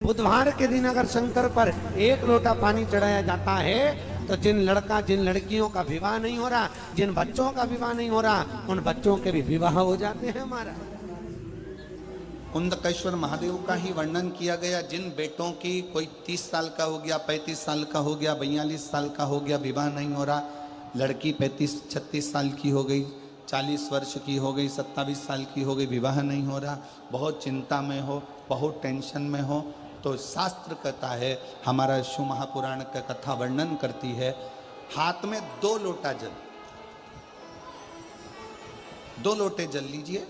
बुधवार के दिन अगर शंकर पर एक लोटा पानी चढ़ाया जाता है तो जिन लड़कियों का विवाह नहीं हो रहा, जिन बच्चों का विवाह नहीं हो रहा, उन बच्चों के भी विवाह हो जाते हैं। हमारा कुंदकेश्वर महादेव का ही वर्णन किया गया। जिन बेटों की कोई 30 साल का हो गया, 35 साल का हो गया, 42 साल का हो गया, विवाह नहीं हो रहा, लड़की 35-36 साल की हो गई, 40 वर्ष की हो गई, 27 साल की हो गई, विवाह नहीं हो रहा, बहुत चिंता में हो, बहुत टेंशन में हो, तो शास्त्र कहता है, हमारा शिव महापुराण का कथा वर्णन करती है, हाथ में 2 लोटा जल, 2 लोटे जल लीजिए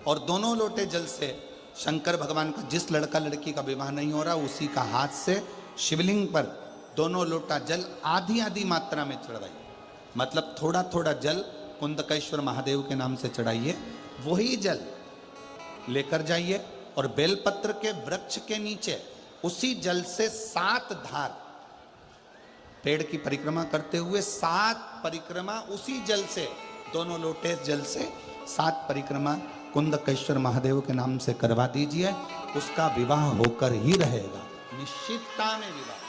और दोनों लोटे जल से शंकर भगवान का, जिस लड़का लड़की का विवाह नहीं हो रहा, उसी का हाथ से शिवलिंग पर दोनों लोटा जल आधी आधी मात्रा में चढ़ाइए। मतलब थोड़ा थोड़ा जल कुंदकेश्वर महादेव के नाम से चढ़ाइए। वही जल लेकर जाइए और बेलपत्र के वृक्ष के नीचे उसी जल से 7 धार, पेड़ की परिक्रमा करते हुए 7 परिक्रमा उसी जल से, दोनों लोटे जल से 7 परिक्रमा कुंदकेश्वर महादेव के नाम से करवा दीजिए। उसका विवाह होकर ही रहेगा, निश्चितता में विवाह।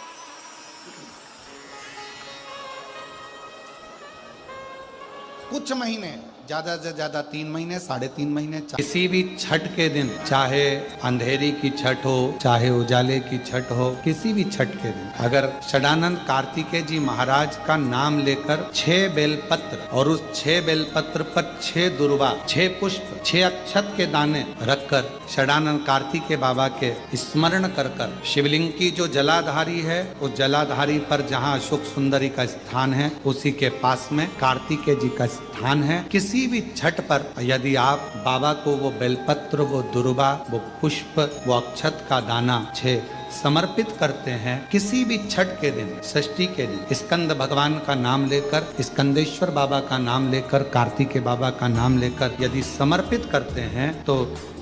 कुछ महीने, ज्यादा से ज्यादा 3 महीने, 3.5 महीने। किसी भी छठ के दिन, चाहे अंधेरी की छठ हो, चाहे उजाले की छठ हो, किसी भी छठ के दिन अगर षडानंद कार्तिकेय जी महाराज का नाम लेकर 6 बेलपत्र और उस 6 बेलपत्र पर 6 दुर्वा, 6 पुष्प, 6 अक्षत के दाने रखकर षडानंद कार्तिकेय बाबा के स्मरण कर कर शिवलिंग की जो जलाधारी है, उस जलाधारी पर जहाँ अशोक सुंदरी का स्थान है, उसी के पास में कार्तिकेय जी का स्थान है। किसी भी छठ पर यदि आप बाबा को वो बेलपत्र, वो दुर्वा, वो पुष्प, वो अक्षत का दाना 6 समर्पित करते हैं, किसी भी छठ के दिन, षष्ठी के दिन स्कंद भगवान का नाम लेकर, स्कंदेश्वर बाबा का नाम लेकर, कार्तिकेय बाबा का नाम लेकर यदि समर्पित करते हैं, तो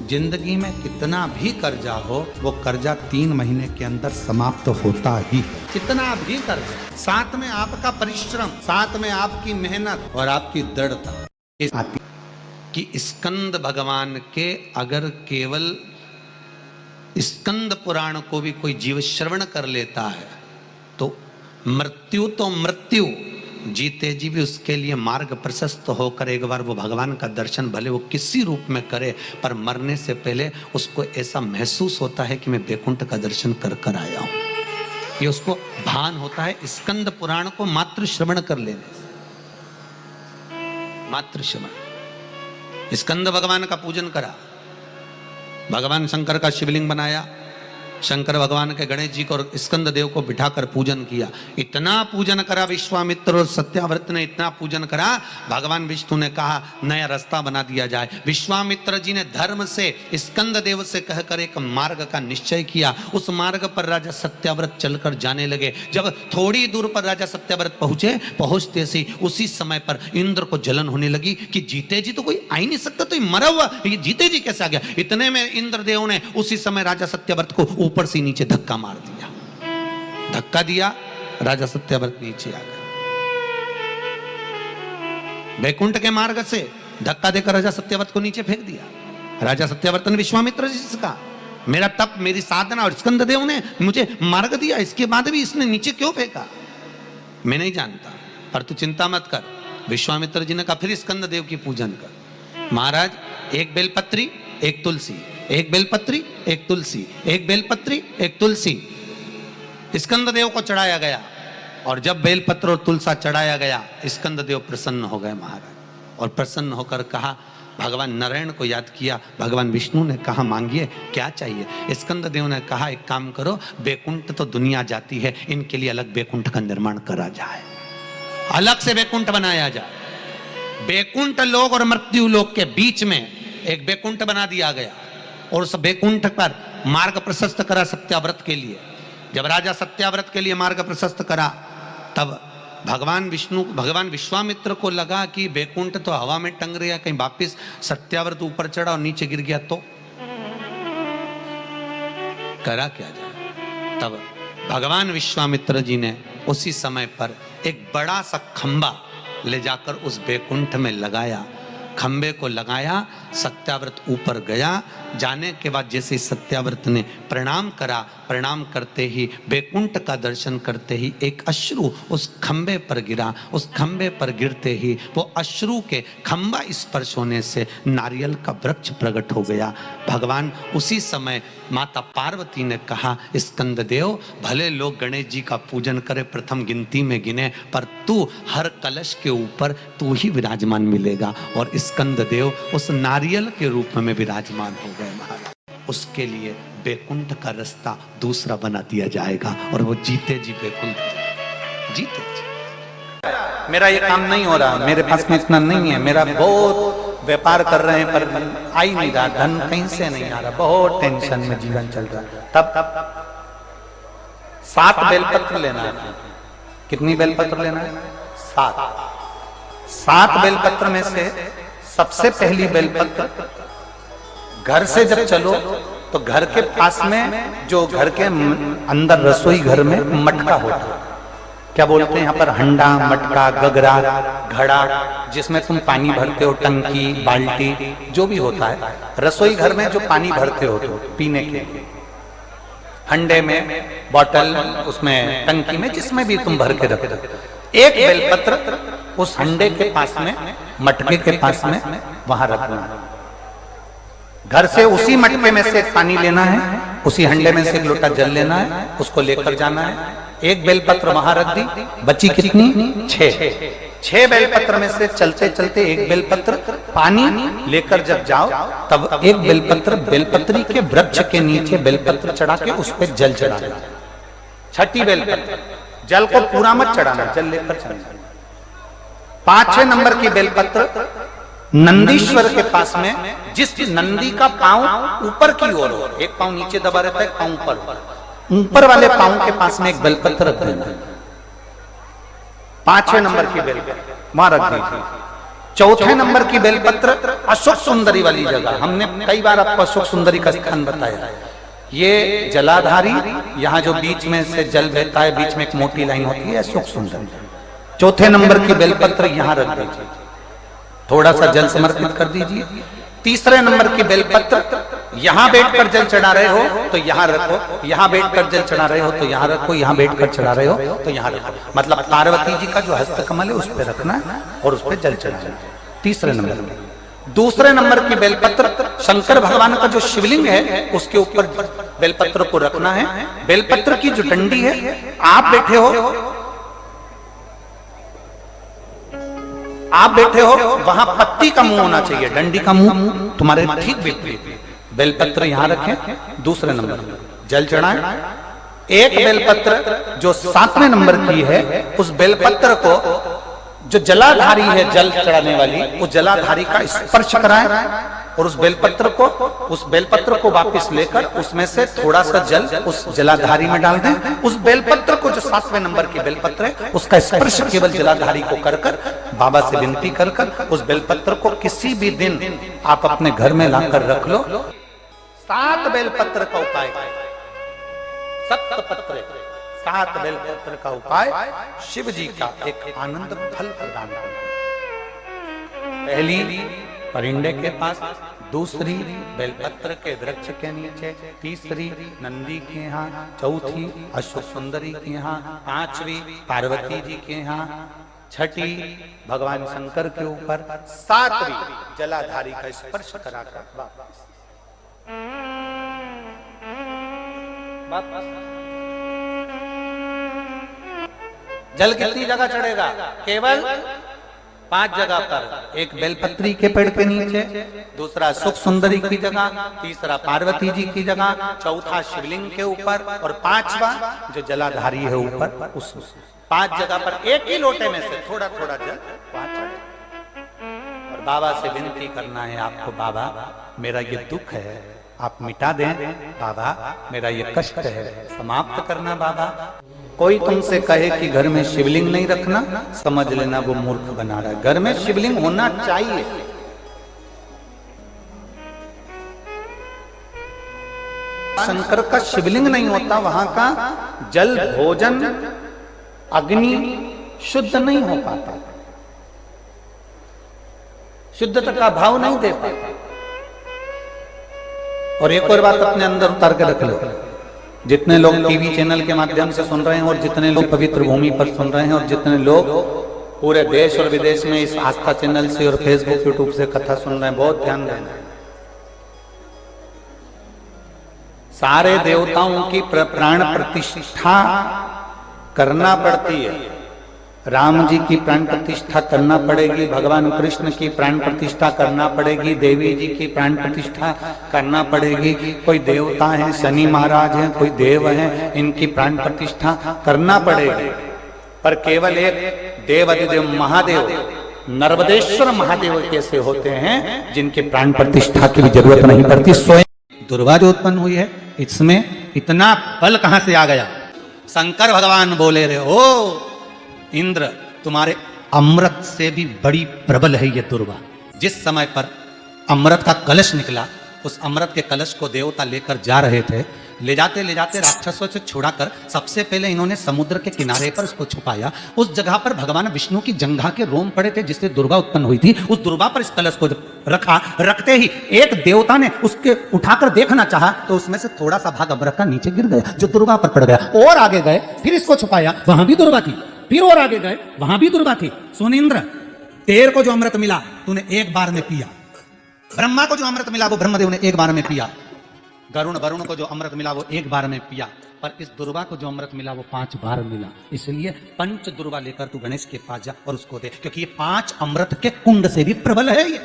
जिंदगी में कितना भी कर्जा हो, वो कर्जा 3 महीने के अंदर समाप्त होता ही। कितना भी कर्जा, साथ में आपका परिश्रम, साथ में आपकी मेहनत और आपकी दृढ़ता आती कि स्कंद भगवान के अगर केवल स्कंद पुराण को भी कोई जीव श्रवण कर लेता है तो मृत्यु, जीते जी भी उसके लिए मार्ग प्रशस्त होकर एक बार वो भगवान का दर्शन भले वो किसी रूप में करे, पर मरने से पहले उसको ऐसा महसूस होता है कि मैं बैकुंठ का दर्शन कर कर आया हूं। ये उसको भान होता है स्कंद पुराण को मात्र श्रवण कर लेने से। मात्र श्रवण, स्कंद भगवान का पूजन करा, भगवान शंकर का शिवलिंग बनाया, शंकर भगवान के गणेश जी को और स्कंद देव को बिठाकर पूजन किया। इतना पूजन करा विश्वामित्र और सत्याव्रत ने, इतना पूजन करा, भगवान विष्णु ने कहा नया रास्ता बना दिया जाए। विश्वामित्र जी ने धर्म से स्कंद देव से कहकर एक मार्ग का निश्चय किया। उस मार्ग पर राजा सत्याव्रत चलकर जाने लगे। जब थोड़ी दूर पर राजा सत्याव्रत पहुंचते से उसी समय पर इंद्र को जलन होने लगी कि जीते जी तो कोई आ ही नहीं सकता, तो ये मरा हुआ ये जीते जी कैसे आ गया। इतने में इंद्रदेव ने उसी समय राजा सत्याव्रत को ऊपर से नीचे धक्का मार दिया। धक्का दिया, राजा सत्याव्रत नीचे आ गया। बैकुंठ के मार्ग से धक्का देकर राजा सत्याव्रत को नीचे फेंक दिया। राजा सत्याव्रत ने विश्वामित्र जी से कहा, मेरा तप, मेरी साधना और स्कंद देव ने मुझे मार्ग दिया, इसके बाद भी इसने नीचे क्यों फेंका? मैं नहीं जानता, पर तू चिंता मत कर। विश्वामित्र जी ने कहा, फिर स्कंद देव की पूजन कर। महाराज, एक बेलपत्री, एक तुलसी, एक बेलपत्री, एक तुलसी, एक बेलपत्री, एक तुलसी स्कंद देव को चढ़ाया गया। और जब बेलपत्र और तुलसा चढ़ाया गया, स्कंद देव प्रसन्न हो गए महाराज। और प्रसन्न होकर कहा, भगवान नारायण को याद किया। भगवान विष्णु ने कहा, मांगिए क्या चाहिए? स्कंद देव ने कहा, एक काम करो, बैकुंठ तो दुनिया जाती है, इनके लिए अलग बैकुंठ का निर्माण करा जाए, अलग से बैकुंठ बनाया जाए। बैकुंठ लोक और मृत्यु लोक के बीच में एक बैकुंठ बना दिया गया और उस बैकुंठ पर मार्ग प्रशस्त करा सत्याव्रत के लिए। जब राजा सत्याव्रत के लिए मार्ग प्रशस्त करा, तब भगवान विश्वामित्र को लगा कि बैकुंठ तो हवा में टंग रहा, कहीं वापिस सत्याव्रत ऊपर चढ़ा और नीचे गिर गया तो करा क्या जाए। तब भगवान विश्वामित्र जी ने उसी समय पर एक बड़ा सा खंबा ले जाकर उस बैकुंठ में लगाया खंबे को लगाया, सत्याव्रत ऊपर गया। जाने के बाद जैसे सत्याव्रत ने प्रणाम करा, प्रणाम करते ही बैकुंठ का दर्शन करते ही एक अश्रु उस खंबे पर गिरा। उस खंबे पर गिरते ही वो अश्रु के खंबा स्पर्श होने से नारियल का वृक्ष प्रकट हो गया। भगवान उसी समय माता पार्वती ने कहा, स्कंददेव भले लोग गणेश जी का पूजन करे, प्रथम गिनती में गिने, पर तू हर कलश के ऊपर तू ही विराजमान मिलेगा। और स्कंददेव उस नारियल के रूप में विराजमान हो गए महाराज। उसके लिए बैकुंठ का रास्ता दूसरा बना दिया जाएगा और वो जीते जी बैकुंठ जीते जी। मेरा ये काम नहीं हो रहा, मेरे पास में इतना नहीं है, मेरा बहुत व्यापार कर रहे हैं पर आ ही नहीं रहा, धन कहीं से नहीं आ रहा, बहुत टेंशन में जीवन चल रहा है। तब 7 बेलपत्र लेना है। कितनी बेलपत्र लेना है? 7 बेलपत्र में से सबसे पहली बेलपत्र, घर से जब चलो तो घर के पास में जो घर के अंदर रसोई घर में मटका होता है, क्या बोलते हैं यहाँ पर, हंडा, मटका, गगरा, घड़ा, जिसमें तुम पानी भरते हो, टंकी, बाल्टी, जो भी होता है रसोई घर में जो पानी भरते हो तो पीने के, हंडे में, बॉटल, उसमें टंकी में, जिसमें भी तुम भर के रखते हो, एक बेलपत्र उस हंडे के पास में, मटके के पास में वहां रखना है। घर से उसी मटके में से पानी लेना है, उसी हंडे में से एक लोटा जल लेना है, उसको लेकर जाना है। एक बेलपत्र वहां रख दी, बची कितनी? 6 बेलपत्र में से चलते चलते एक बेलपत्र पानी लेकर जब जाओ तब एक बेलपत्र बेलपत्री के वृक्ष के नीचे बेलपत्र चढ़ा के उस पर जल चढ़ा दो। 6ठी बेलपत्र, जल को पूरा मत चढ़ाना, जल लेकर चढ़ाना। 5वें नंबर की बेलपत्र नंदीश्वर के पास में, जिस नंदी का पांव ऊपर की ओर हो, एक पांव नीचे दबा रहता है, पांव ऊपर वाले पांव के पास में एक बेलपत्र रख देना। 5वें नंबर की बेलपत्र वहां रख दीजिए। 4थे नंबर की बेलपत्र अशोक सुंदरी वाली जगह, हमने कई बार आपको अशोक सुंदरी का स्थान बताया। ये जलाधारी, यहाँ जो बीच में से जल बहता है, बीच में एक मोटी लाइन होती है, अशोक सुंदरी। 4थे नंबर की बेलपत्र यहां रख दीजिए, थोड़ा सा जल समर्पित कर दीजिए। 3रे नंबर की बेलपत्र यहां बैठकर जल चढ़ा रहे हो तो यहां रखो, यहां बैठकर जल चढ़ा रहे हो तो यहां रखो, यहां बैठकर चढ़ा रहे हो तो यहां रखो, मतलब पार्वती जी का जो हस्त कमल है उस पर रखना है और उस पर जल चढ़ाना। 3रे नंबर में। 2रे नंबर की बेलपत्र शंकर भगवान का जो शिवलिंग है उसके ऊपर बेलपत्र को रखना है। बेलपत्र की जो डंडी है, आप बैठे हो वहां पत्ती का मुंह होना चाहिए, डंडी का मुंह तुम्हारे ठीक विपरीत। बेलपत्र यहां रखें। 2रे नंबर में जल चढ़ाएं। एक बेलपत्र जो 7वें नंबर की है, उस बेलपत्र को जो जलाधारी है, जल चढ़ाने वाली, उस जलाधारी का स्पर्श कराएं और उस बेलपत्र को वापस लेकर उसमें से थोड़ा सा जल उस जलाधारी में डाल दें। उस बेलपत्र को जो 7वें नंबर की बेलपत्र है, उसका स्पर्श केवल जलाधारी को कर बाबा से विनती कर उस बेलपत्र को किसी भी दिन आप अपने घर में लाकर रख लो। 7 बेलपत्र का उपाय, 7 बेलपत्र का उपाय शिव जी का एक आनंद फल प्रदान करना। पहली परिंदे के पास, 2री बेलपत्र के वृक्ष के नीचे, 3री नंदी के यहाँ, 4थी अशोक सुंदरी के यहाँ, 5वीं पार्वती जी के यहाँ, 6ठी भगवान शंकर के ऊपर, 7वीं जलाधारी का स्पर्श कराकर वापस। जल कितनी जगह चढ़ेगा? केवल 5 जगह पर। एक बेलपत्री के पेड़ के नीचे, 2रा सुख सुंदरी की जगह, 3रा पार्वती जी की जगह, 4था शिवलिंग के ऊपर और 5वां जो जलाधारी है ऊपर, उस 5 जगह पर एक ही लोटे में से थोड़ा थोड़ा जल वहां चढ़े और बाबा से विनती करना है आपको, बाबा मेरा ये दुख है आप मिटा दें, बाबा मेरा ये कष्ट है समाप्त करना बाबा। कोई तुमसे कहे कि घर में शिवलिंग नहीं रखना, समझ लेना वो मूर्ख बना रहा है। घर में शिवलिंग होना चाहिए। शंकर का शिवलिंग नहीं होता, वहां का जल, भोजन, अग्नि शुद्ध नहीं हो पाता। शुद्धता का भाव नहीं दे पाता। और एक और बात अपने अंदर उतार के रख लो, जितने लोग टीवी चैनल के माध्यम से सुन रहे हैं और जितने लोग पवित्र भूमि पर सुन रहे हैं और जितने लोग पूरे देश और विदेश में इस आस्था चैनल से और फेसबुक यूट्यूब से कथा सुन रहे हैं, बहुत ध्यान देना। सारे देवताओं की प्राण प्रतिष्ठा करना पड़ती है। राम जी की प्राण प्रतिष्ठा करना पड़ेगी, भगवान कृष्ण की प्राण प्रतिष्ठा करना पड़ेगी, देवी जी की प्राण प्रतिष्ठा करना पड़ेगी। कोई देवता हैं, शनि महाराज हैं, कोई देव हैं, इनकी प्राण प्रतिष्ठा करना पड़ेगी। पर केवल एक देवाधिदेव महादेव नर्मदेश्वर महादेव कैसे होते हैं जिनके प्राण प्रतिष्ठा की भी जरूरत नहीं पड़ती। स्वयं दुर्वा जो उत्पन्न हुई है, इसमें इतना बल कहां से आ गया? शंकर भगवान बोले रहे, ओ इंद्र, तुम्हारे अमृत से भी बड़ी प्रबल है ये दुर्वा। जिस समय पर अमृत का कलश निकला, उस अमृत के कलश को देवता लेकर जा रहे थे, ले जाते राक्षसों से छुड़ाकर सबसे पहले इन्होंने समुद्र के किनारे पर उसको छुपाया। उस जगह पर भगवान विष्णु की जंघा के रोम पड़े थे जिससे दुर्वा उत्पन्न हुई थी। उस दुर्वा पर इस कलश को रखा, रखते ही एक देवता ने उसके उठाकर देखना चाहा तो उसमें से थोड़ा सा भाग अमृत का नीचे गिर गया जो दुर्वा पर पड़ गया। और आगे गए, फिर इसको छुपाया, वहां भी दुर्वा थी। फिर और आगे गए, वहां भी दुर्वा थी। सुन इंद्र, तेर को जो अमृत मिला तूने एक बार में पिया। ब्रह्मा को जो अमृत मिला वो ब्रह्मदेव ने एक बार में पिया। वरुण को जो अमृत मिला वो एक बार में पिया। पर इस दुर्वा को जो अमृत मिला वो 5 बार मिला। इसलिए पंच दुर्वा लेकर तू गणेश के पास जा और उसको दे, क्योंकि ये 5 अमृत के कुंड से भी प्रबल है। ये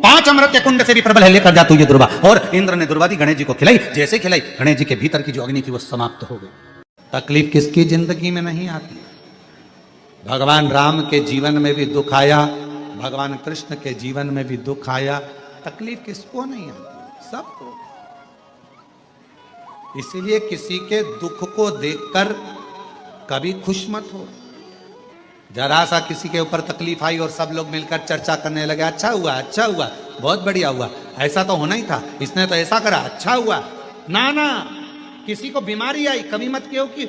5 अमृत के कुंड से भी प्रबल है, लेकर जा तू ये दुर्वा। और इंद्र ने दुर्वा दी, गणेश जी को खिलाई। जैसे खिलाई, गणेश जी के भीतर की जो अग्नि थी वो समाप्त हो गई। तकलीफ किसकी जिंदगी में नहीं आती? भगवान राम के जीवन में भी दुख आया, भगवान कृष्ण के जीवन में भी दुख आया। तकलीफ किसको नहीं आती? सबको। इसीलिए किसी के दुख को देखकर कभी खुश मत हो। जरा सा किसी के ऊपर तकलीफ आई और सब लोग मिलकर चर्चा करने लगे, अच्छा हुआ, अच्छा हुआ, बहुत बढ़िया हुआ, ऐसा तो होना ही था, इसने तो ऐसा करा, अच्छा हुआ। ना ना, किसी को बीमारी आई, कभी मत कहो कि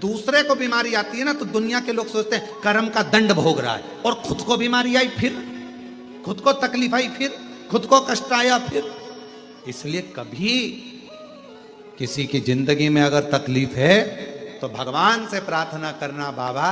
दूसरे को बीमारी आती है ना तो दुनिया के लोग सोचते हैं कर्म का दंड भोग रहा है, और खुद को बीमारी आई, फिर खुद को तकलीफ आई, फिर खुद को कष्ट आया, फिर। इसलिए कभी किसी की जिंदगी में अगर तकलीफ है तो भगवान से प्रार्थना करना, बाबा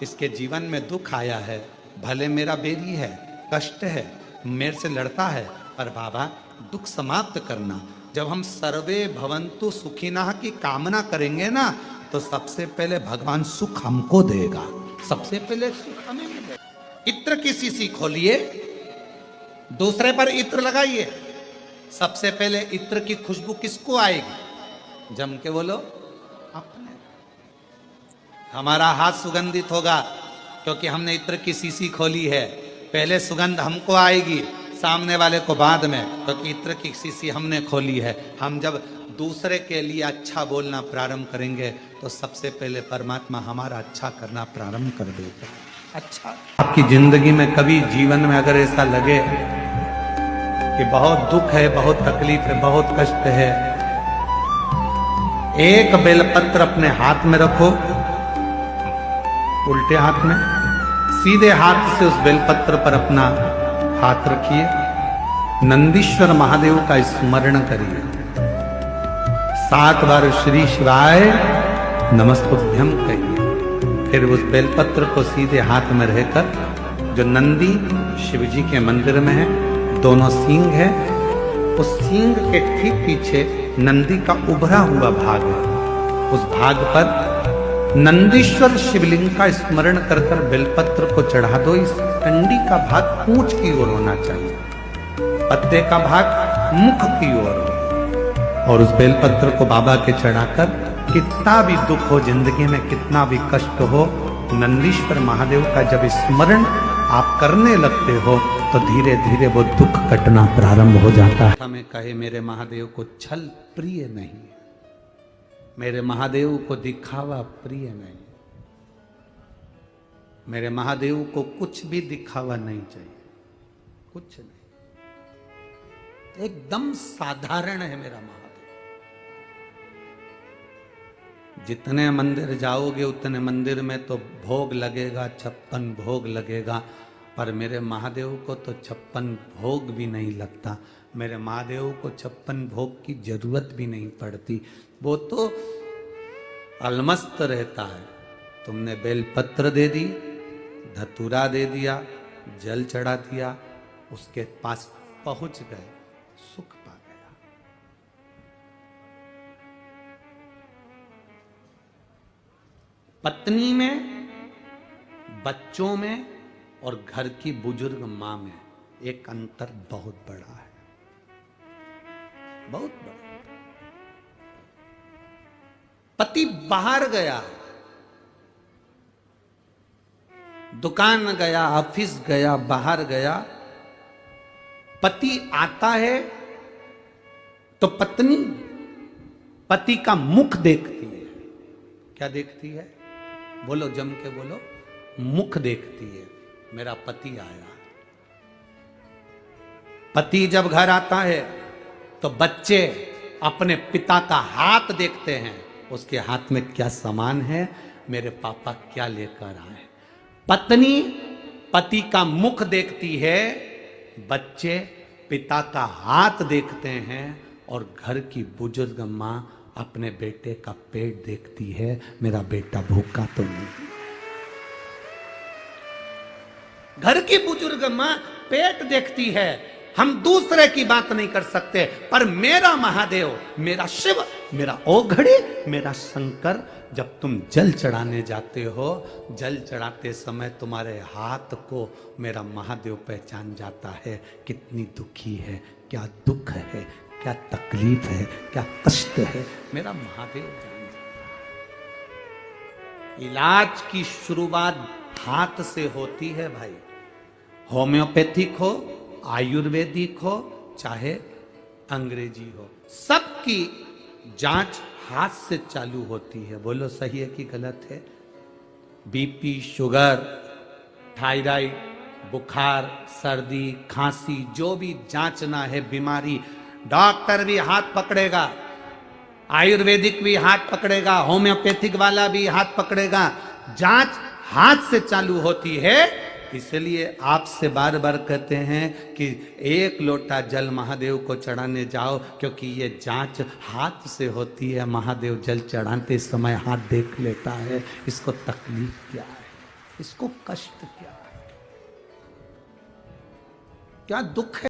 इसके जीवन में दुख आया है, भले मेरा बेरी है, कष्ट है, मेरे से लड़ता है, पर बाबा दुख समाप्त करना। जब हम सर्वे भवन्तु सुखिनः की कामना करेंगे ना तो सबसे पहले भगवान सुख हमको देगा, सबसे पहले सुख हमें मिलेगा। इत्र की शीशी खोलिए, दूसरे पर इत्र लगाइए, सबसे पहले इत्र की खुशबू किसको आएगी? जम के बोलो, अपने। हमारा हाथ सुगंधित होगा क्योंकि हमने इत्र की शीशी खोली है। पहले सुगंध हमको आएगी, सामने वाले को बाद में, क्योंकि इत्र की शीशी हमने खोली है। हम जब दूसरे के लिए अच्छा बोलना प्रारंभ करेंगे तो सबसे पहले परमात्मा हमारा अच्छा करना प्रारंभ कर देगा। अच्छा, आपकी जिंदगी में कभी जीवन में अगर ऐसा लगे कि बहुत दुख है, बहुत तकलीफ है, बहुत कष्ट है, एक बेलपत्र अपने हाथ में रखो, उल्टे हाथ में, सीधे हाथ से उस बेलपत्र पर अपना हाथ रखिए, नंदीश्वर महादेव का स्मरण करिए, 7 बार श्री शिवाय नमस्तुभ्यं कहिए। फिर उस बेलपत्र को सीधे हाथ में रहकर, जो नंदी शिव जी के मंदिर में है, दोनों सींग है, उस सींग के ठीक पीछे नंदी का उभरा हुआ भाग है, उस भाग पर नंदीश्वर शिवलिंग का स्मरण कर कर बेलपत्र को चढ़ा दो। इस डंडी का भाग पूंछ की ओर होना चाहिए, पत्ते का भाग मुख की ओर हो, और उस बेलपत्र को बाबा के चढ़ाकर कितना भी दुख हो जिंदगी में, कितना भी कष्ट हो, नंदीश्वर महादेव का जब स्मरण आप करने लगते हो तो धीरे धीरे वो दुख कटना प्रारंभ हो जाता है। हमें कहे मेरे महादेव को छल प्रिय नहीं, मेरे महादेव को दिखावा प्रिय नहीं, मेरे महादेव को कुछ भी दिखावा नहीं चाहिए, कुछ नहीं, एकदम साधारण है मेरा महादेव। जितने मंदिर जाओगे उतने मंदिर में तो भोग लगेगा, 56 भोग लगेगा, पर मेरे महादेव को तो 56 भोग भी नहीं लगता, मेरे महादेव को 56 भोग की जरूरत भी नहीं पड़ती, वो तो अलमस्त रहता है। तुमने बेलपत्र दे दी, धतूरा दे दिया, जल चढ़ा दिया, उसके पास पहुंच गए, सुख पा गया। पत्नी में, बच्चों में और घर की बुजुर्ग मां में एक अंतर बहुत बड़ा है, बहुत बड़ा। पति बाहर गया, दुकान गया, ऑफिस गया, बाहर गया, पति आता है तो पत्नी पति का मुख देखती है। क्या देखती है? बोलो, जम के बोलो। मुख देखती है, मेरा पति आया। पति जब घर आता है तो बच्चे अपने पिता का हाथ देखते हैं, उसके हाथ में क्या सामान है, मेरे पापा क्या लेकर आए। पत्नी पति का मुख देखती है, बच्चे पिता का हाथ देखते हैं, और घर की बुजुर्ग मां अपने बेटे का पेट देखती है, मेरा बेटा भूखा तो नहीं। घर की बुजुर्ग मां पेट देखती है। हम दूसरे की बात नहीं कर सकते, पर मेरा महादेव, मेरा शिव, मेरा ओघड़ी, मेरा शंकर, जब तुम जल चढ़ाने जाते हो, जल चढ़ाते समय तुम्हारे हाथ को मेरा महादेव पहचान जाता है, कितनी दुखी है, क्या दुख है, क्या तकलीफ है, क्या कष्ट है, मेरा महादेव जान जाता है। इलाज की शुरुआत हाथ से होती है भाई। होम्योपैथिक हो, आयुर्वेदिक हो, चाहे अंग्रेजी हो, सबकी जांच हाथ से चालू होती है। बोलो सही है कि गलत है? बीपी, शुगर, थायराइड, बुखार, सर्दी, खांसी, जो भी जांचना है बीमारी, डॉक्टर भी हाथ पकड़ेगा, आयुर्वेदिक भी हाथ पकड़ेगा, होम्योपैथिक वाला भी हाथ पकड़ेगा। जांच हाथ से चालू होती है। इसलिए आपसे बार बार कहते हैं कि 1 लोटा जल महादेव को चढ़ाने जाओ, क्योंकि ये जांच हाथ से होती है। महादेव जल चढ़ाते समय हाथ देख लेता है, इसको तकलीफ क्या है, इसको कष्ट क्या है, क्या दुख है।